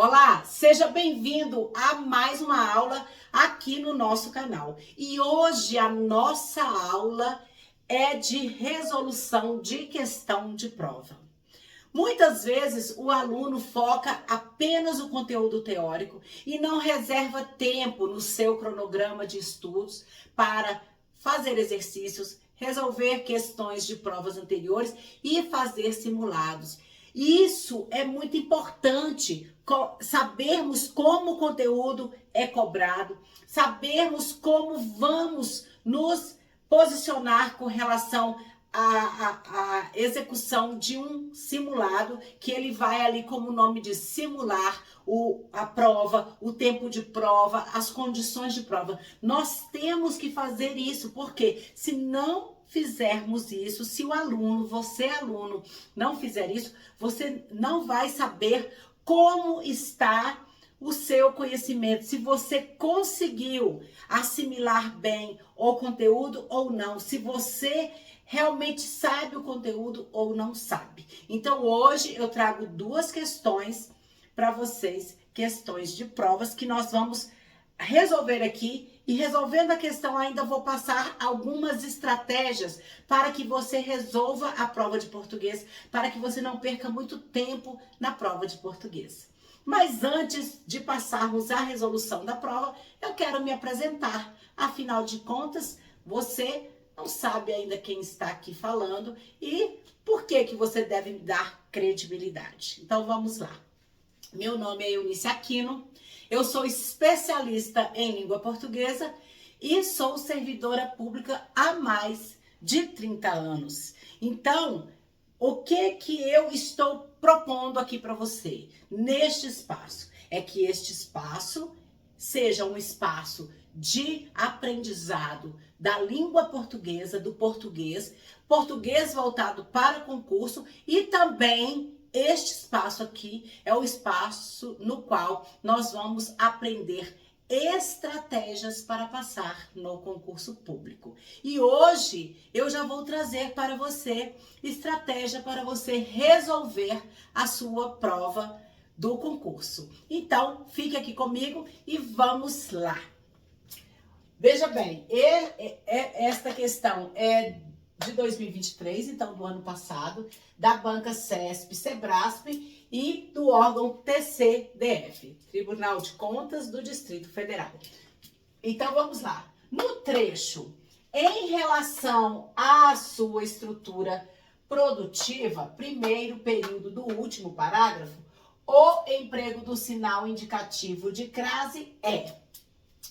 Olá, seja bem-vindo a mais uma aula aqui no nosso canal. E hoje a nossa aula é de resolução de questão de prova. Muitas vezes o aluno foca apenas o conteúdo teórico e não reserva tempo no seu cronograma de estudos para fazer exercícios, resolver questões de provas anteriores e fazer simulados. Isso é muito importante, sabermos como o conteúdo é cobrado, sabermos como vamos nos posicionar com relação à execução de um simulado, que ele vai ali, como o nome diz, simular a prova, o tempo de prova, as condições de prova. Nós temos que fazer isso, porque se não fizermos isso, se o aluno, você aluno, não fizer isso, você não vai saber como está o seu conhecimento, se você conseguiu assimilar bem o conteúdo ou não, se você realmente sabe o conteúdo ou não sabe. Então hoje eu trago duas questões para vocês, questões de provas que nós vamos resolver aqui. E resolvendo a questão, ainda vou passar algumas estratégias para que você resolva a prova de português, para que você não perca muito tempo na prova de português. Mas antes de passarmos à resolução da prova, eu quero me apresentar. Afinal de contas, você não sabe ainda quem está aqui falando e por que você deve me dar credibilidade. Então vamos lá. Meu nome é Eunice Aquino. Eu sou especialista em língua portuguesa e sou servidora pública há mais de 30 anos. Então, o que eu estou propondo aqui para você neste espaço? É que este espaço seja um espaço de aprendizado da língua portuguesa, do português, português voltado para concurso, e também este espaço aqui é o espaço no qual nós vamos aprender estratégias para passar no concurso público. E hoje eu já vou trazer para você estratégia para você resolver a sua prova do concurso. Então, fique aqui comigo e vamos lá. Veja bem, esta questão é de 2023, então do ano passado, da banca CESP, SEBRASP e do órgão TCDF, Tribunal de Contas do Distrito Federal. Então vamos lá. No trecho, em relação à sua estrutura produtiva, primeiro período do último parágrafo, o emprego do sinal indicativo de crase é.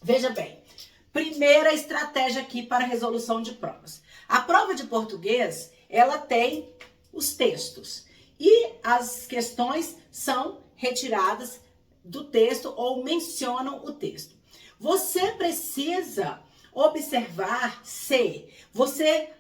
Veja bem, primeira estratégia aqui para resolução de provas. A prova de português, ela tem os textos e as questões são retiradas do texto ou mencionam o texto. Você precisa observar se você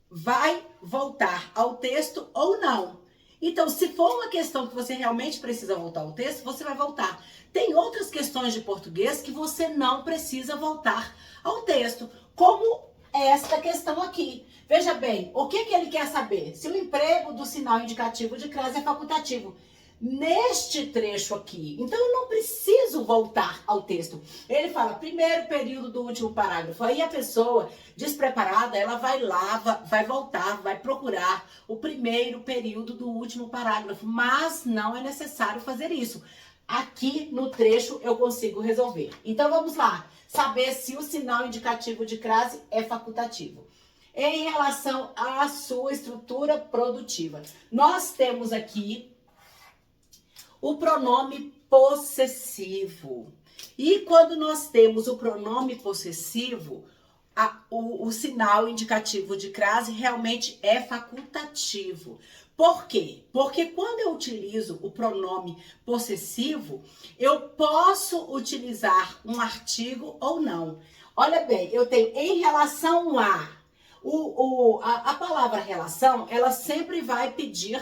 vai voltar ao texto ou não. Então, se for uma questão que você realmente precisa voltar ao texto, você vai voltar. Tem outras questões de português que você não precisa voltar ao texto, como esta questão aqui. Veja bem, o que ele quer saber? Se o emprego do sinal indicativo de crase é facultativo. Neste trecho aqui, então eu não preciso voltar ao texto. Ele fala, primeiro período do último parágrafo. Aí a pessoa despreparada, ela vai lá, vai voltar, vai procurar o primeiro período do último parágrafo. Mas não é necessário fazer isso. Aqui no trecho eu consigo resolver. Então vamos lá, saber se o sinal indicativo de crase é facultativo. Em relação à sua estrutura produtiva, nós temos aqui o pronome possessivo. E quando nós temos o pronome possessivo, o sinal indicativo de crase realmente é facultativo. Por quê? Porque quando eu utilizo o pronome possessivo, eu posso utilizar um artigo ou não. Olha bem, eu tenho em relação a palavra relação, ela sempre vai pedir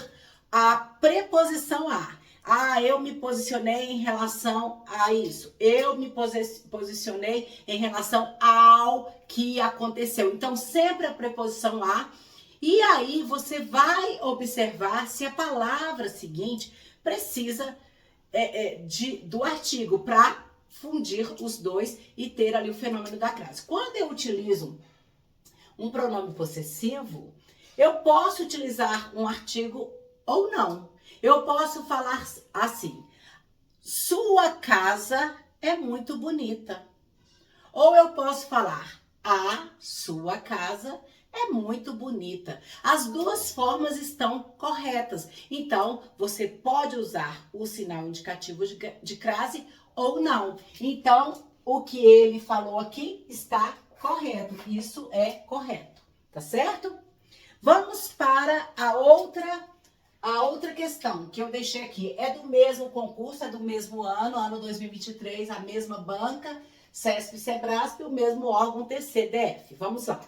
a preposição a. Ah, eu me posicionei em relação a isso. Eu me posicionei em relação ao que aconteceu. Então, sempre a preposição a. E aí, você vai observar se a palavra seguinte precisa do artigo para fundir os dois e ter ali o fenômeno da crase. Quando eu utilizo um pronome possessivo, eu posso utilizar um artigo ou não. Eu posso falar assim: sua casa é muito bonita. Ou eu posso falar: a sua casa é muito bonita. As duas formas estão corretas. Então, você pode usar o sinal indicativo de crase ou não. Então, o que ele falou aqui está correto. Isso é correto, tá certo? Vamos para a outra questão que eu deixei aqui. É do mesmo concurso, é do mesmo ano 2023, a mesma banca, CESP e Sebrasp, o mesmo órgão TCDF. Vamos lá.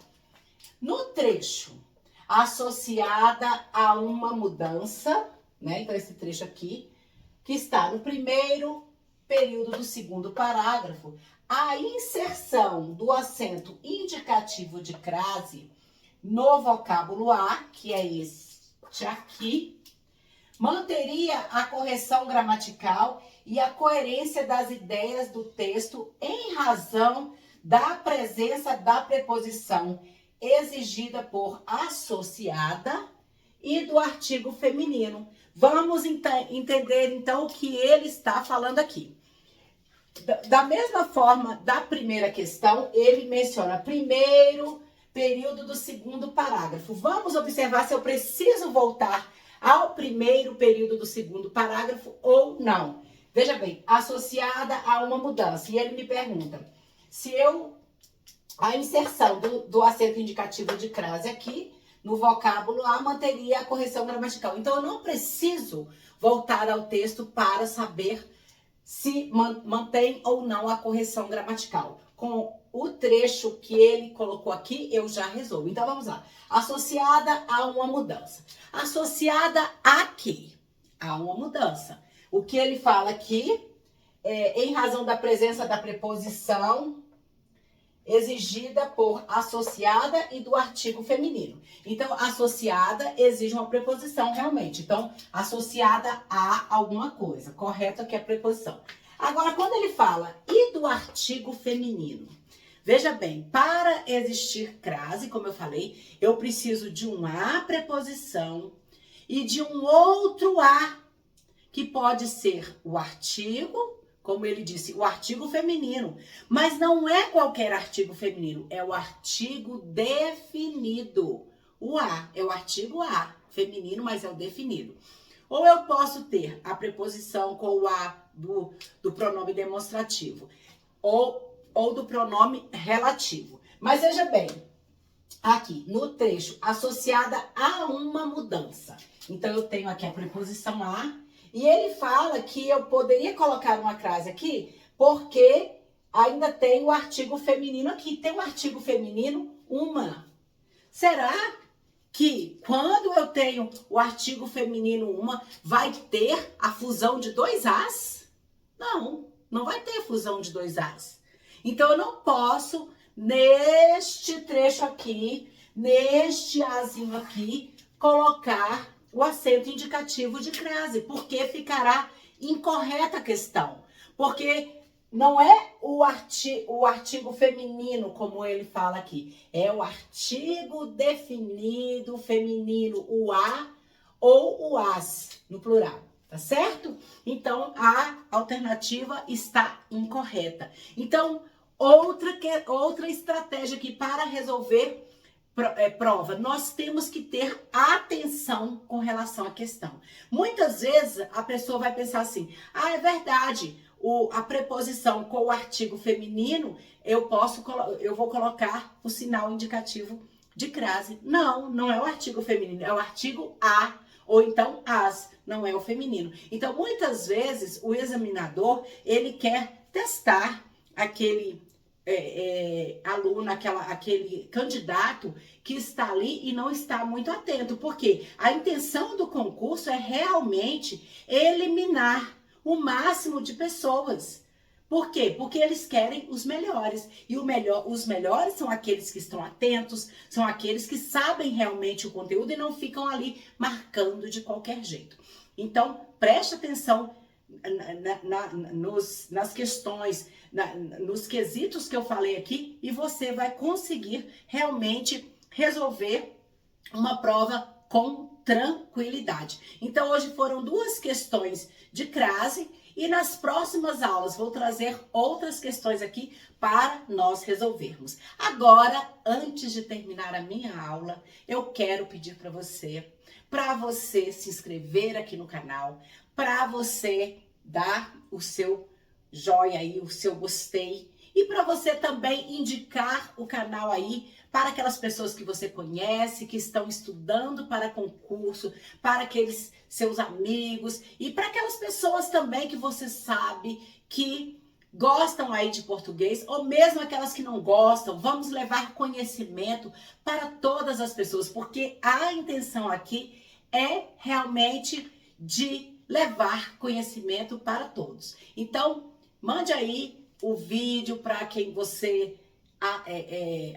No trecho associada a uma mudança, né? Então, esse trecho aqui, que está no primeiro período do segundo parágrafo, a inserção do acento indicativo de crase no vocábulo a, que é este aqui, manteria a correção gramatical e a coerência das ideias do texto em razão da presença da preposição exigida por associada e do artigo feminino. Vamos entender, então, o que ele está falando aqui. Da mesma forma da primeira questão, ele menciona primeiro período do segundo parágrafo. Vamos observar se eu preciso voltar ao primeiro período do segundo parágrafo ou não. Veja bem, associada a uma mudança. E ele me pergunta se a inserção do acento indicativo de crase aqui no vocábulo A manteria a correção gramatical. Então, eu não preciso voltar ao texto para saber se mantém ou não a correção gramatical. Com o trecho que ele colocou aqui, eu já resolvo. Então, vamos lá. Associada a uma mudança. Associada a quê? A uma mudança. O que ele fala aqui em razão da presença da preposição exigida por associada e do artigo feminino. Então, associada exige uma preposição realmente. Então, associada a alguma coisa. Correto aqui a preposição. Agora, quando ele fala e do artigo feminino, veja bem, para existir crase, como eu falei, eu preciso de uma preposição e de um outro a, que pode ser o artigo, como ele disse, o artigo feminino. Mas não é qualquer artigo feminino, é o artigo definido. O a é o artigo a, feminino, mas é o definido. Ou eu posso ter a preposição com o a do pronome demonstrativo, ou do pronome relativo. Mas veja bem, aqui no trecho, associada a uma mudança. Então, eu tenho aqui a preposição a, e ele fala que eu poderia colocar uma crase aqui, porque ainda tem o artigo feminino aqui. Tem o artigo feminino, uma. Será que quando eu tenho o artigo feminino uma, vai ter a fusão de dois as? Não, não vai ter fusão de dois as. Então, eu não posso, neste trecho aqui, neste azinho aqui, colocar o acento indicativo de crase, porque ficará incorreta a questão. Porque não é o artigo feminino, como ele fala aqui, é o artigo definido feminino, o a ou o as, no plural, tá certo? Então, a alternativa está incorreta. Então, outra estratégia aqui para resolver prova, nós temos que ter atenção com relação à questão. Muitas vezes a pessoa vai pensar assim: ah, é verdade, a preposição com o artigo feminino, eu vou colocar o sinal indicativo de crase. Não, não é o artigo feminino, é o artigo a, ou então as, não é o feminino. Então, muitas vezes, o examinador, ele quer testar aquele aluno, aquele candidato que está ali e não está muito atento, porque a intenção do concurso é realmente eliminar o máximo de pessoas. Por quê? Porque eles querem os melhores. E os melhores são aqueles que estão atentos, são aqueles que sabem realmente o conteúdo e não ficam ali marcando de qualquer jeito. Então, preste atenção nas questões, nos quesitos que eu falei aqui, e você vai conseguir realmente resolver uma prova com tranquilidade. Então, hoje foram 2 questões de crase e nas próximas aulas vou trazer outras questões aqui para nós resolvermos. Agora, antes de terminar a minha aula, eu quero pedir para você se inscrever aqui no canal, para você dar o seu joinha aí, o seu gostei, e para você também indicar o canal aí para aquelas pessoas que você conhece, que estão estudando para concurso, para aqueles seus amigos e para aquelas pessoas também que você sabe que gostam aí de português, ou mesmo aquelas que não gostam. Vamos levar conhecimento para todas as pessoas, porque a intenção aqui é realmente de levar conhecimento para todos. Então, mande aí o vídeo para quem você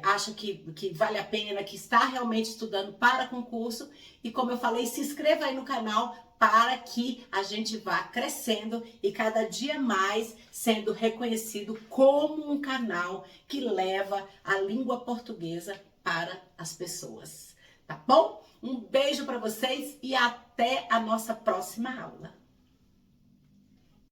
acha que vale a pena, que está realmente estudando para concurso. E como eu falei, se inscreva aí no canal para que a gente vá crescendo e cada dia mais sendo reconhecido como um canal que leva a língua portuguesa para as pessoas. Tá bom? Um beijo para vocês e até a nossa próxima aula.